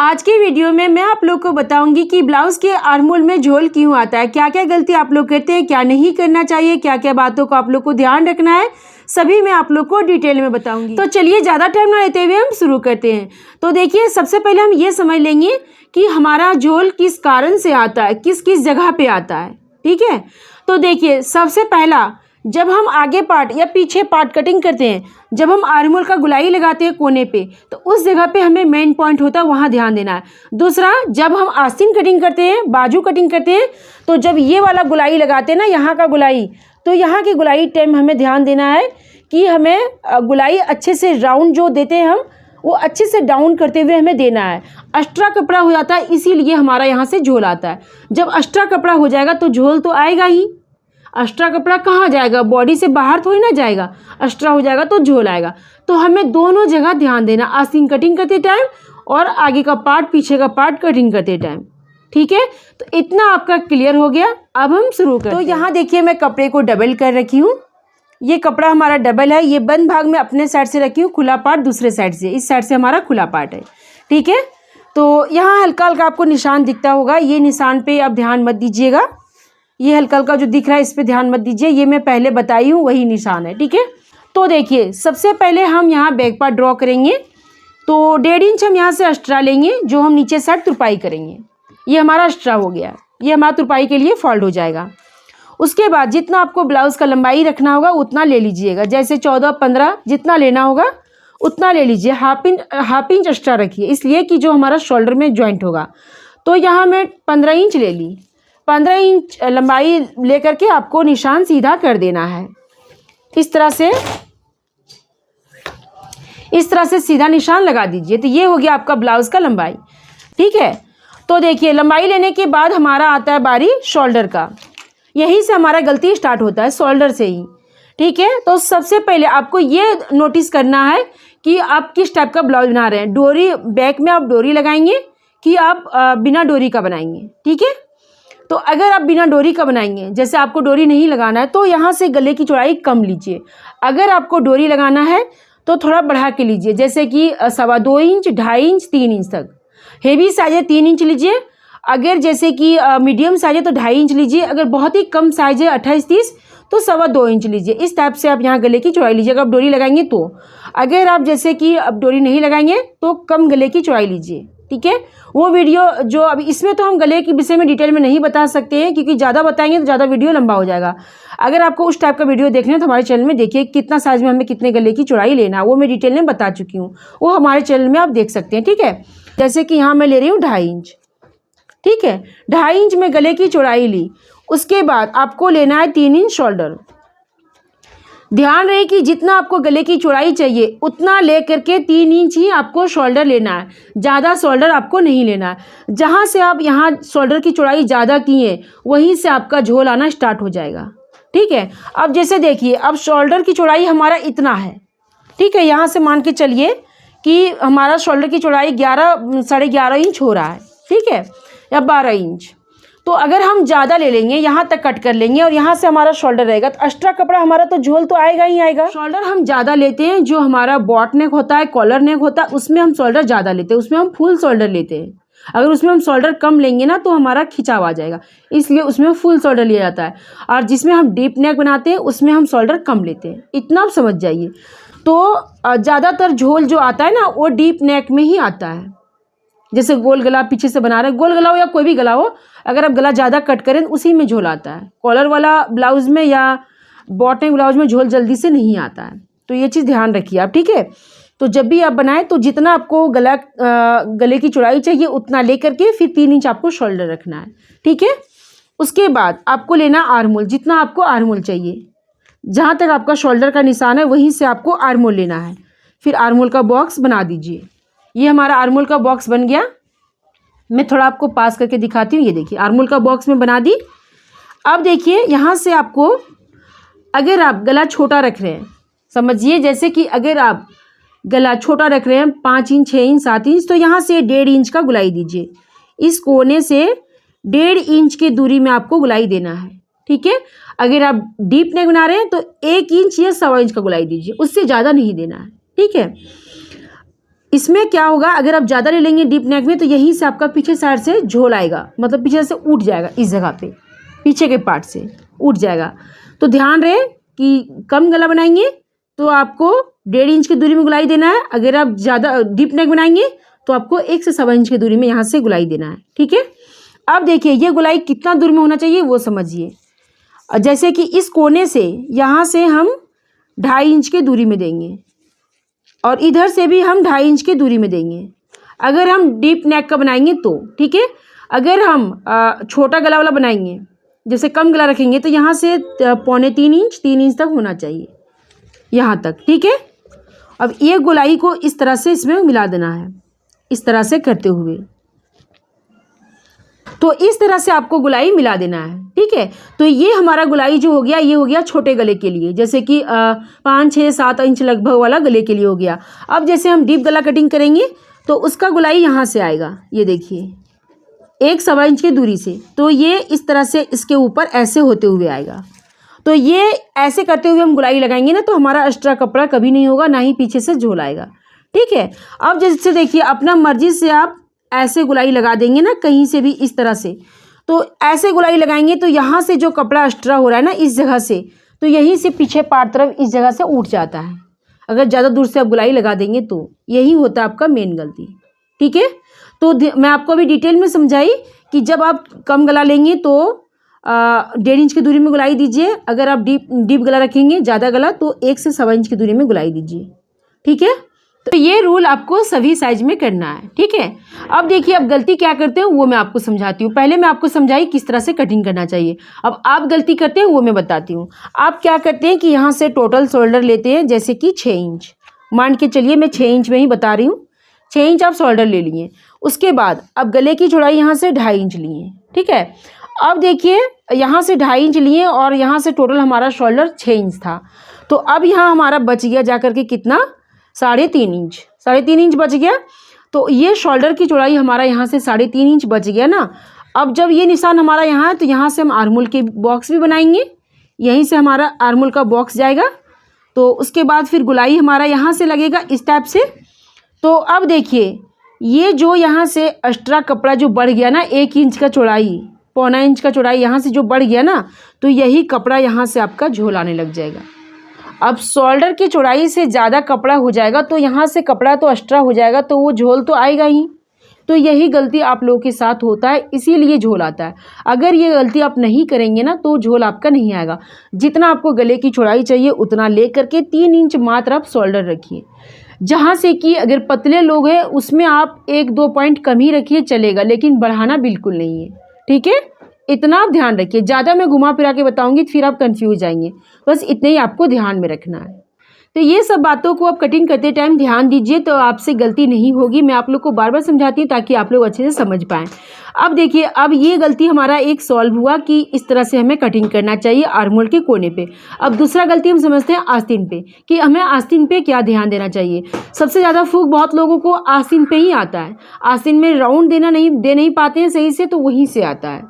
आज की वीडियो में मैं आप लोग को बताऊंगी कि ब्लाउज के आर्महोल में झोल क्यों आता है, क्या क्या गलती आप लोग करते हैं, क्या नहीं करना चाहिए, क्या क्या बातों को आप लोग को ध्यान रखना है, सभी मैं आप लोग को डिटेल में बताऊंगी। तो चलिए ज़्यादा टाइम ना लेते हुए हम शुरू करते हैं। तो देखिए, सबसे पहले हम ये समझ लेंगे कि हमारा झोल किस कारण से आता है, किस किस जगह पे आता है। ठीक है, तो देखिए, सबसे पहला, जब हम आगे पार्ट या पीछे पार्ट कटिंग करते हैं, जब हम आर्महोल का गुलाई लगाते हैं कोने पे, तो उस जगह पे हमें मेन पॉइंट होता है, वहाँ ध्यान देना है। दूसरा, जब हम आस्तीन कटिंग करते हैं, बाजू कटिंग करते हैं, तो जब ये वाला गुलाई लगाते हैं ना, यहाँ का गुलाई, तो यहाँ की गुलाई टाइम हमें ध्यान देना है कि हमें गुलाई अच्छे से राउंड जो देते हैं हम, वो अच्छे से डाउन करते हुए हमें देना है। एक्स्ट्रा कपड़ा हो जाता है, इसीलिए हमारा यहाँ से झोल आता है। जब एक्स्ट्रा कपड़ा हो जाएगा तो झोल तो आएगा ही। एक्स्ट्रा कपड़ा कहाँ जाएगा, बॉडी से बाहर थोड़ी ना जाएगा, एक्स्ट्रा हो जाएगा तो झोल आएगा। तो हमें दोनों जगह ध्यान देना, आस्तीन कटिंग करते टाइम और आगे का पार्ट पीछे का पार्ट कटिंग करते टाइम। ठीक है, तो इतना आपका क्लियर हो गया। अब हम शुरू करते हैं। तो यहाँ देखिए, मैं कपड़े को डबल कर रखी हूँ। ये कपड़ा हमारा डबल है, ये बंद भाग में अपने साइड से रखी हूँ, खुला पार्ट दूसरे साइड से, इस साइड से हमारा खुला पार्ट है। ठीक है, तो यहाँ हल्का हल्का आपको निशान दिखता होगा, ये निशान पे आप ध्यान मत दीजिएगा। ये हल्का हल्का जो दिख रहा है इस पे ध्यान मत दीजिए, ये मैं पहले बताई हूँ वही निशान है। ठीक है, तो देखिए, सबसे पहले हम यहाँ बैक पार्ट ड्रॉ करेंगे। तो 1.5 इंच हम यहाँ से एक्स्ट्रा लेंगे, जो हम नीचे साइड तुरपाई करेंगे। ये हमारा एक्स्ट्रा हो गया, ये हमारा तुरपाई के लिए फोल्ड हो जाएगा। उसके बाद जितना आपको ब्लाउज का लंबाई रखना होगा उतना ले लीजिएगा, जैसे 14-15 जितना लेना होगा उतना ले लीजिए। हाफ इंच एक्स्ट्रा रखिए, इसलिए कि जो हमारा शोल्डर में जॉइंट होगा। तो यहाँ मैं 15 इंच ले ली। 15 इंच लंबाई लेकर के आपको निशान सीधा कर देना है। इस तरह से सीधा निशान लगा दीजिए। तो ये हो गया आपका ब्लाउज का लंबाई। ठीक है, तो देखिए, लंबाई लेने के बाद हमारा आता है बारी शोल्डर का। यहीं से हमारा गलती स्टार्ट होता है, शोल्डर से ही। ठीक है, तो सबसे पहले आपको ये नोटिस करना है कि आप किस टाइप का ब्लाउज बना रहे हैं। डोरी, बैक में आप डोरी लगाएंगे कि आप बिना डोरी का बनाएंगे। ठीक है, तो अगर आप बिना डोरी का बनाएंगे, जैसे आपको डोरी नहीं लगाना है, तो यहाँ से गले की चौड़ाई कम लीजिए। अगर आपको डोरी लगाना है तो थोड़ा बढ़ा के लीजिए, जैसे कि 2.25 इंच, 2.5 इंच, 3 इंच तक। हेवी साइज है 3 इंच लीजिए। अगर जैसे कि मीडियम साइज है तो 2.5 इंच लीजिए। अगर बहुत ही कम साइज है 28-30 तो 2.25 इंच लीजिए। इस टाइप से आप यहाँ गले की चौड़ाई लीजिए अगर आप डोरी लगाएंगे तो। अगर आप जैसे कि अब डोरी नहीं लगाएंगे तो कम गले की चौड़ाई लीजिए। ठीक है, वो वीडियो जो अभी इसमें तो हम गले के विषय में डिटेल में नहीं बता सकते हैं, क्योंकि ज़्यादा बताएंगे तो ज़्यादा वीडियो लंबा हो जाएगा। अगर आपको उस टाइप का वीडियो देखना है तो हमारे चैनल में देखिए, कितना साइज में हमें कितने गले की चौड़ाई लेना है, वो मैं डिटेल में बता चुकी हूँ, वो हमारे चैनल में आप देख सकते हैं। ठीक है, जैसे कि यहाँ मैं ले रही हूँ 2.5 इंच। ठीक है, 2.5 इंच में गले की चौड़ाई ली। उसके बाद आपको लेना है 3 इंच शोल्डर। ध्यान रहे कि जितना आपको गले की चौड़ाई चाहिए उतना ले करके 3 इंच ही आपको शोल्डर लेना है, ज़्यादा शोल्डर आपको नहीं लेना है। जहाँ से आप यहाँ शोल्डर की चौड़ाई ज़्यादा किए वहीं से आपका झोल आना स्टार्ट हो जाएगा। ठीक है, अब जैसे देखिए, अब शोल्डर की चौड़ाई हमारा इतना है। ठीक है, यहाँ से मान के चलिए कि हमारा शोल्डर की चौड़ाई 11-11.5 इंच हो रहा है। ठीक है, या 12 इंच। तो अगर हम ज़्यादा ले लेंगे, यहाँ तक कट कर लेंगे और यहाँ से हमारा शोल्डर रहेगा, तो एक्स्ट्रा कपड़ा हमारा तो झोल तो आएगा ही आएगा। शोल्डर हम ज़्यादा लेते हैं, जो हमारा बॉट नेक होता है, कॉलर नेक होता है, उसमें हम शोल्डर ज़्यादा लेते हैं, उसमें हम फुल शोल्डर लेते हैं। अगर उसमें हम शोल्डर कम लेंगे ना तो हमारा खिंचाव आ जाएगा, इसलिए उसमें फुल शोल्डर लिया जाता है। और जिसमें हम डीप नेक बनाते हैं उसमें हम शोल्डर कम लेते हैं, इतना आप समझ जाइए। तो ज़्यादातर झोल जो आता है ना वो डीप नेक में ही आता है। जैसे गोल गला पीछे से बना रहे, गोल गला हो या कोई भी गला हो, अगर आप गला ज़्यादा कट करें तो उसी में झोल आता है। कॉलर वाला ब्लाउज में या बॉट नेक ब्लाउज में झोल जल्दी से नहीं आता है, तो ये चीज़ ध्यान रखिए आप। ठीक है, तो जब भी आप बनाएं तो जितना आपको गले की चौड़ाई चाहिए उतना ले करके फिर 3 इंच आपको शोल्डर रखना है। ठीक है, उसके बाद आपको लेना आर्महोल, जितना आपको आर्महोल चाहिए, जहाँ तक आपका शोल्डर का निशान है वहीं से आपको आर्महोल लेना है। फिर आर्महोल का बॉक्स बना दीजिए। ये हमारा आर्महोल का बॉक्स बन गया। मैं थोड़ा आपको पास करके दिखाती हूँ। ये देखिए, आर्महोल का बॉक्स में बना दी। अब देखिए, यहाँ से आपको, अगर आप गला छोटा रख रहे हैं, समझिए जैसे कि अगर आप गला छोटा रख रहे हैं 5 इंच, 6 इंच, 7 इंच, तो यहाँ से 1.5 इंच का गुलाई दीजिए। इस कोने से 1.5 इंच की दूरी में आपको गुलाई देना है। ठीक है, अगर आप डीप नेक बना रहे हैं तो 1 इंच या 1.25 इंच का गुलाई दीजिए, उससे ज़्यादा नहीं देना है। ठीक है, इसमें क्या होगा, अगर आप ज़्यादा ले लेंगे डीप नेक में तो यहीं से आपका पीछे साइड से झोल आएगा, मतलब पीछे से उठ जाएगा, इस जगह पे पीछे के पार्ट से उठ जाएगा। तो ध्यान रहे कि कम गला बनाएंगे तो आपको 1.5 इंच की दूरी में गुलाई देना है। अगर आप ज़्यादा डीप नेक बनाएंगे तो आपको 1 से 1.25 इंच की दूरी में यहाँ से गुलाई देना है, ठीक है। अब देखिए ये गुलाई कितना दूर में होना चाहिए वो समझिए। जैसे कि इस कोने से यहाँ से हम 2.5 इंच की दूरी में देंगे और इधर से भी हम 2.5 इंच की दूरी में देंगे, अगर हम डीप नेक का बनाएंगे तो, ठीक है। अगर हम छोटा गला वाला बनाएंगे, जैसे कम गला रखेंगे, तो यहाँ से 2.25 इंच 3 इंच तक होना चाहिए यहाँ तक, ठीक है। अब ये गोलाई को इस तरह से इसमें मिला देना है, इस तरह से करते हुए। तो इस तरह से आपको गुलाई मिला देना है, ठीक है। तो ये हमारा गुलाई जो हो गया, ये हो गया छोटे गले के लिए, जैसे कि 5, 6, 7 इंच लगभग वाला गले के लिए हो गया। अब जैसे हम डीप गला कटिंग करेंगे तो उसका गुलाई यहाँ से आएगा, ये देखिए 1 सवा इंच की दूरी से। तो ये इस तरह से इसके ऊपर ऐसे होते हुए आएगा। तो ये ऐसे करते हुए हम गुलाई लगाएंगे ना, तो हमारा एक्स्ट्रा कपड़ा कभी नहीं होगा, ना ही पीछे से झोल आएगा, ठीक है। अब जैसे देखिए अपना मर्जी से आप ऐसे गुलाई लगा देंगे ना, कहीं से भी इस तरह से। तो ऐसे गुलाई लगाएंगे तो यहाँ से जो कपड़ा एक्स्ट्रा हो रहा है ना इस जगह से, तो यहीं से पीछे पार्ट तरफ इस जगह से उठ जाता है। अगर ज़्यादा दूर से आप गुलाई लगा देंगे तो यही होता है आपका मेन गलती, ठीक है। तो मैं आपको अभी डिटेल में समझाई कि जब आप कम गला लेंगे तो 1.5 इंच की दूरी में गुलाई दीजिए। अगर आप डीप गला रखेंगे, ज़्यादा गला, तो 1 से सवा इंच की दूरी में गुलाई दीजिए, ठीक है। तो ये रूल आपको सभी साइज में करना है, ठीक है। अब देखिए अब गलती क्या करते हैं वो मैं आपको समझाती हूँ। पहले मैं आपको समझाई किस तरह से कटिंग करना चाहिए, अब आप गलती करते हैं वो मैं बताती हूँ। आप क्या करते हैं कि यहाँ से टोटल शोल्डर लेते हैं, जैसे कि 6 इंच मान के चलिए, मैं 6 इंच में ही बता रही हूँ। 6 इंच आप शोल्डर ले लिए, उसके बाद अब गले की चौड़ाई यहाँ से 2.5 इंच लिए, ठीक है। अब देखिए यहाँ से 2.5 इंच लिए और यहाँ से टोटल हमारा शोल्डर 6 इंच था। तो अब यहाँ हमारा बच गया जाकर के कितना, 3.5 इंच, 3.5 इंच बच गया। तो ये शोल्डर की चौड़ाई हमारा यहाँ से 3.5 इंच बच गया ना। अब जब ये निशान हमारा यहाँ है तो यहाँ से हम आर्मोल के बॉक्स भी बनाएंगे, यहीं से हमारा आर्मोल का बॉक्स जाएगा। तो उसके बाद फिर गुलाई हमारा यहाँ से लगेगा इस टाइप से। तो अब देखिए ये जो यहाँ से एक्स्ट्रा कपड़ा जो बढ़ गया ना, 1 इंच का चौड़ाई, 1.25 इंच का चौड़ाई यहाँ से जो बढ़ गया ना, तो यही कपड़ा यहाँ से आपका झोल आने लग जाएगा। अब शोल्डर की चौड़ाई से ज़्यादा कपड़ा हो जाएगा तो यहाँ से कपड़ा तो एक्स्ट्रा हो जाएगा, तो वो झोल तो आएगा ही। तो यही गलती आप लोगों के साथ होता है, इसीलिए झोल आता है। अगर ये गलती आप नहीं करेंगे ना तो झोल आपका नहीं आएगा। जितना आपको गले की चौड़ाई चाहिए उतना ले करके 3 इंच मात्र आप शोल्डर रखिए। जहाँ से कि अगर पतले लोग हैं उसमें आप 1-2 पॉइंट कम ही रखिए चलेगा, लेकिन बढ़ाना बिल्कुल नहीं है, ठीक है। इतना आप ध्यान रखिए, ज़्यादा मैं घुमा फिरा के बताऊंगी फिर आप कंफ्यूज जाएंगे, बस इतने ही आपको ध्यान में रखना है। तो ये सब बातों को आप कटिंग करते टाइम ध्यान दीजिए, तो आपसे गलती नहीं होगी। मैं आप लोग को बार बार समझाती हूँ ताकि आप लोग अच्छे से समझ पाएँ। अब देखिए अब ये गलती हमारा एक सॉल्व हुआ कि इस तरह से हमें कटिंग करना चाहिए आर्मोल के कोने पे। अब दूसरा गलती हम समझते हैं आस्तीन पे, कि हमें आस्तीन पे क्या ध्यान देना चाहिए। सबसे ज़्यादा फूक बहुत लोगों को आस्तीन पे ही आता है। आस्तीन में राउंड दे नहीं पाते हैं सही से, तो वहीं से आता है,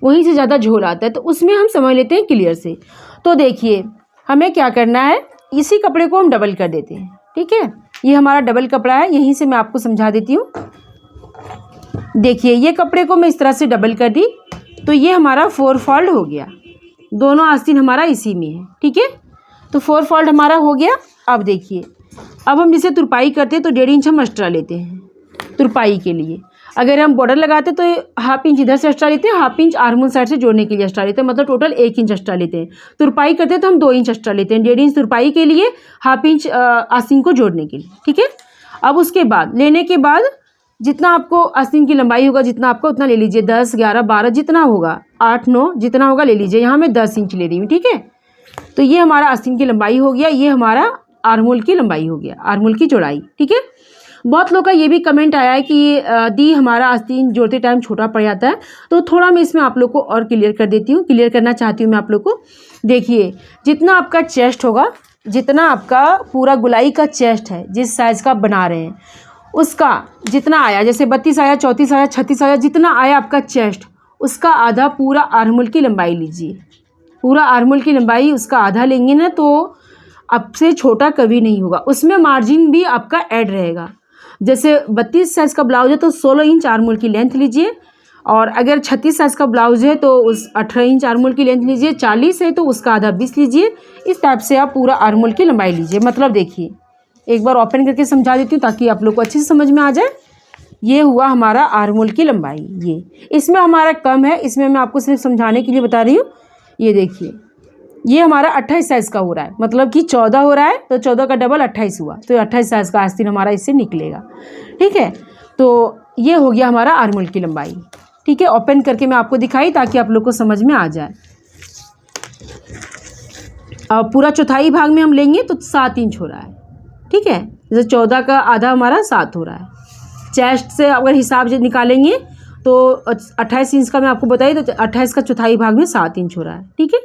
वहीं से ज़्यादा झोल आता है। तो उसमें हम समझ लेते हैं क्लियर से। तो देखिए हमें क्या करना है, इसी कपड़े को हम डबल कर देते हैं, ठीक है। ये हमारा डबल कपड़ा है, यहीं से मैं आपको समझा देती हूँ। देखिए ये कपड़े को मैं इस तरह से डबल कर दी, तो ये हमारा 4 फोल्ड हो गया। दोनों आस्तीन हमारा इसी में है, ठीक है। तो 4 फोल्ड हमारा हो गया। अब देखिए अब हम जैसे तुरपाई करते हैं तो 1.5 इंच हम एक्स्ट्रा लेते हैं तुरपाई के लिए। अगर हम बॉर्डर लगाते तो 1/2 इंच इधर से एक्स्ट्रा लेते हैं, 1/2 इंच आर्मोल साइड से जोड़ने के लिए एक्स्ट्रा लेते हैं, मतलब टोटल 1 इंच एक्स्ट्रा लेते हैं। तुरपाई करते हैं तो हम 2 इंच एक्स्ट्रा लेते हैं, 1.5 इंच तुरपाई के लिए, 1/2 इंच आस्तीन को जोड़ने के लिए, ठीक है। अब उसके बाद लेने के बाद जितना आपको आस्तीन की लंबाई होगा, जितना आपको उतना ले लीजिए, 10, 11, 12 जितना होगा, 8, 9 जितना होगा ले लीजिए। यहाँ मैं 10 इंच ले रही हूँ, ठीक है। तो ये हमारा आस्तीन की लंबाई हो गया, ये हमारा आर्मोल की लंबाई हो गया, आर्मोल की चौड़ाई, ठीक है। बहुत लोग का ये भी कमेंट आया है कि दी हमारा आस्तीन जोड़ते टाइम छोटा पड़ जाता है, तो थोड़ा मैं इसमें आप लोग को और क्लियर कर देती हूँ, क्लियर करना चाहती हूँ मैं आप लोग को। देखिए जितना आपका चेस्ट होगा, जितना आपका पूरा गुलाई का चेस्ट है, जिस साइज़ का आप बना रहे हैं उसका जितना आया, जैसे 32 आया, 34 आया, 36 आया, जितना आया आपका चेस्ट, उसका आधा पूरा आर्मोल की लंबाई लीजिए। पूरा आर्मोल की लंबाई उसका आधा लेंगे ना तो आपसे छोटा कभी नहीं होगा, उसमें मार्जिन भी आपका ऐड रहेगा। जैसे 32 साइज़ का ब्लाउज है तो 16 इंच आर्म होल की लेंथ लीजिए, और अगर 36 साइज़ का ब्लाउज है तो उस 18 इंच आर्म होल की लेंथ लीजिए, 40 है तो उसका आधा 20 लीजिए। इस टाइप से आप पूरा आर्म होल की लंबाई लीजिए। मतलब देखिए, एक बार ओपन करके समझा देती हूँ ताकि आप लोग को अच्छे से समझ में आ जाए। ये हुआ हमारा आर्म होल की लंबाई। ये इसमें हमारा कम है, इसमें मैं आपको सिर्फ समझाने के लिए बता रही हूँ। ये देखिए, ये हमारा 28 साइज़ का हो रहा है, मतलब कि 14 हो रहा है तो 14 का डबल 28 हुआ, तो 28 साइज़ का आस्तीन हमारा इससे निकलेगा। ठीक है, तो ये हो गया हमारा आर्म होल की लंबाई। ठीक है, ओपन करके मैं आपको दिखाई ताकि आप लोग को समझ में आ जाए। अब पूरा चौथाई भाग में हम लेंगे तो 7 इंच हो रहा है। ठीक है, जैसे 14 का आधा हमारा 7 हो रहा है। चेस्ट से अगर हिसाब से निकालेंगे तो 28 इंच का मैं आपको बताई, तो 28 का चौथाई भाग में 7 इंच हो रहा है। ठीक है,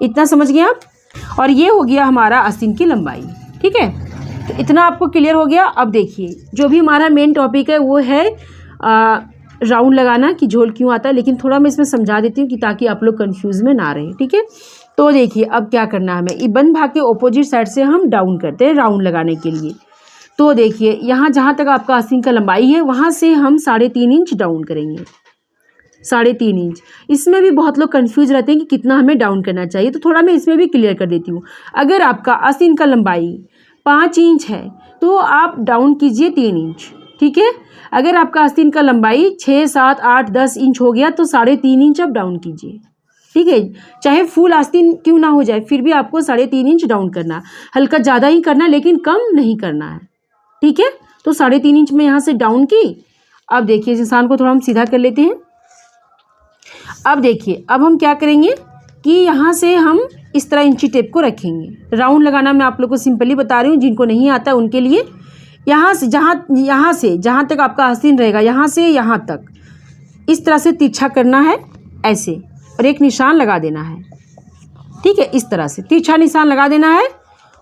इतना समझ गए आप। और ये हो गया हमारा आस्तीन की लंबाई। ठीक है, तो इतना आपको क्लियर हो गया। अब देखिए, जो भी हमारा मेन टॉपिक है वो है राउंड लगाना कि झोल क्यों आता है, लेकिन थोड़ा मैं इसमें समझा देती हूँ कि ताकि आप लोग कंफ्यूज में ना रहे। ठीक है, तो देखिए अब क्या करना है हमें, बंद भाग के ऑपोजिट साइड से हम डाउन करते हैं राउंड लगाने के लिए। तो देखिए, यहाँ जहाँ तक आपका आस्तीन का लंबाई है वहाँ से हम 3.5 इंच डाउन करेंगे। 3.5 इंच। इसमें भी बहुत लोग कंफ्यूज रहते हैं कि कितना हमें डाउन करना चाहिए, तो थोड़ा मैं इसमें भी क्लियर कर देती हूँ। अगर आपका आस्तीन का लंबाई 5 इंच है तो आप डाउन कीजिए 3 इंच। ठीक है, अगर आपका आस्तीन का लंबाई 6, 7, 8, 10 इंच हो गया तो 3.5 इंच आप डाउन कीजिए। ठीक है, चाहे फुल आस्तीन क्यों ना हो जाए फिर भी आपको 3.5 इंच डाउन करना है। हल्का ज़्यादा ही करना है लेकिन कम नहीं करना है। ठीक है, तो 3.5 इंच में यहाँ से डाउन की। अब देखिए, इस निशान को थोड़ा हम सीधा कर लेते हैं। अब देखिए, अब हम क्या करेंगे कि यहाँ से हम इस तरह इंची टेप को रखेंगे। राउंड लगाना मैं आप लोग को सिंपली बता रही हूँ, जिनको नहीं आता उनके लिए। यहाँ से जहाँ तक आपका आस्तीन रहेगा, यहाँ से यहाँ तक इस तरह से तिरछा करना है ऐसे, और एक निशान लगा देना है। ठीक है, इस तरह से तिरछा निशान लगा देना है।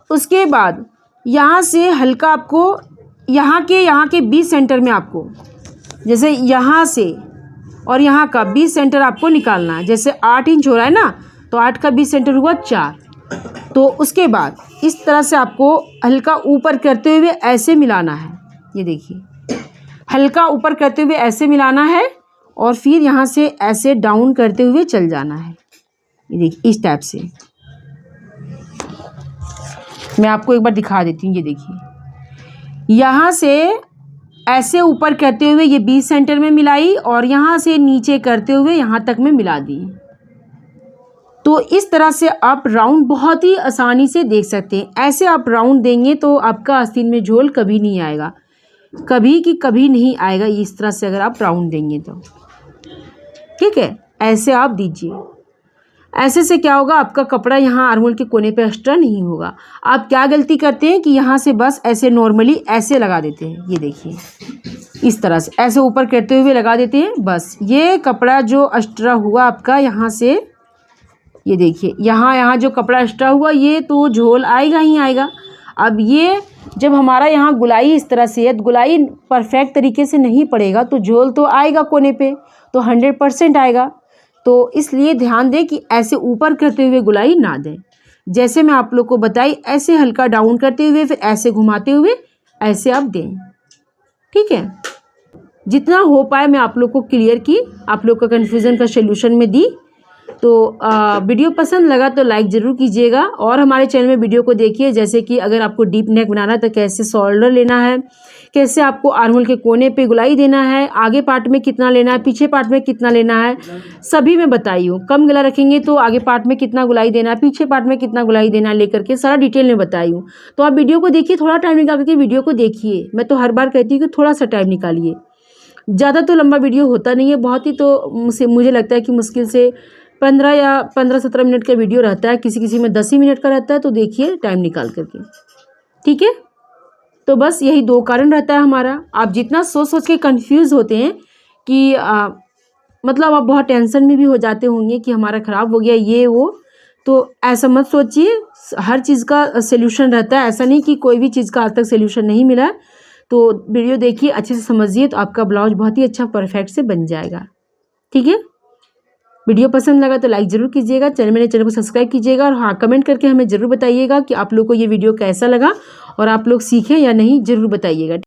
उसके बाद यहाँ से हल्का आपको यहाँ के 20 सेंटर में आपको, जैसे यहाँ से और यहाँ का 20 सेंटर आपको निकालना है। जैसे 8 इंच हो रहा है ना, तो 8 का 20 सेंटर हुआ 4। तो उसके बाद इस तरह से आपको हल्का ऊपर करते हुए ऐसे मिलाना है। ये देखिए, हल्का ऊपर करते हुए ऐसे मिलाना है और फिर यहाँ से ऐसे डाउन करते हुए चल जाना है। ये देखिए, इस टाइप से मैं आपको एक बार दिखा देती हूँ। ये देखिए, यहाँ से ऐसे ऊपर करते हुए ये 20 सेंटर में मिलाई और यहाँ से नीचे करते हुए यहाँ तक में मिला दी। तो इस तरह से आप राउंड बहुत ही आसानी से देख सकते हैं। ऐसे आप राउंड देंगे तो आपका आस्तीन में झोल कभी नहीं आएगा, कभी की कभी नहीं आएगा। इस तरह से अगर आप राउंड देंगे तो ठीक है, ऐसे आप दीजिए। ऐसे से क्या होगा, आपका कपड़ा यहाँ आर्म होल के कोने पे एक्स्ट्रा नहीं होगा। आप क्या गलती करते हैं कि यहाँ से बस ऐसे नॉर्मली ऐसे लगा देते हैं। ये देखिए, इस तरह से ऐसे ऊपर करते हुए लगा देते हैं। बस ये कपड़ा जो एक्स्ट्रा हुआ आपका यहाँ से, ये देखिए, यहाँ जो कपड़ा एक्स्ट्रा हुआ ये तो झोल आएगा ही आएगा। अब ये जब हमारा यहाँ गुलाई इस तरह से है, गुलाई परफेक्ट तरीके से नहीं पड़ेगा तो झोल तो आएगा कोने पे, तो 100% आएगा। तो इसलिए ध्यान दें कि ऐसे ऊपर करते हुए गुलाई ना दें। जैसे मैं आप लोग को बताई, ऐसे हल्का डाउन करते हुए फिर ऐसे घुमाते हुए ऐसे आप दें। ठीक है, जितना हो पाए मैं आप लोग को क्लियर की, आप लोग का कन्फ्यूज़न का सलूशन में दी। तो वीडियो पसंद लगा तो लाइक ज़रूर कीजिएगा और हमारे चैनल में वीडियो को देखिए। जैसे कि अगर आपको डीप नेक बनाना है तो कैसे शोल्डर लेना है, कैसे आपको आर्म होल के कोने पे गुलाई देना है, आगे पार्ट में कितना लेना है, पीछे पार्ट में कितना लेना है, सभी मैं बताई हूँ। कम गला रखेंगे तो आगे पार्ट में कितना गुलाई देना है, पीछे पार्ट में कितना गुलाई देना है, लेकर के सारा डिटेल में बताई हूँ। तो आप वीडियो को देखिए, थोड़ा टाइम निकाल करके वीडियो को देखिए। मैं तो हर बार कहती हूँ कि थोड़ा सा टाइम निकालिए। ज़्यादा तो लंबा वीडियो होता नहीं है, बहुत ही तो मुझे लगता है कि मुश्किल से 15 या 15-17 मिनट का वीडियो रहता है, किसी में 10 ही मिनट का रहता है। तो देखिए टाइम निकाल करके, ठीक है। तो बस यही 2 कारण रहता है हमारा। आप जितना सोच के कंफ्यूज होते हैं कि मतलब आप बहुत टेंशन में भी हो जाते होंगे कि हमारा ख़राब हो गया ये वो, तो ऐसा मत सोचिए। हर चीज़ का सल्यूशन रहता है, ऐसा नहीं कि कोई भी चीज़ का आज तक सल्यूशन नहीं मिला है। तो वीडियो देखिए, अच्छे से समझिए, तो आपका ब्लाउज बहुत ही अच्छा परफेक्ट से बन जाएगा। ठीक है, वीडियो पसंद लगा तो लाइक ज़रूर कीजिएगा, मेरे चैनल को सब्सक्राइब कीजिएगा और हाँ, कमेंट करके हमें ज़रूर बताइएगा कि आप लोग को ये वीडियो कैसा लगा और आप लोग सीखें या नहीं, ज़रूर बताइएगा।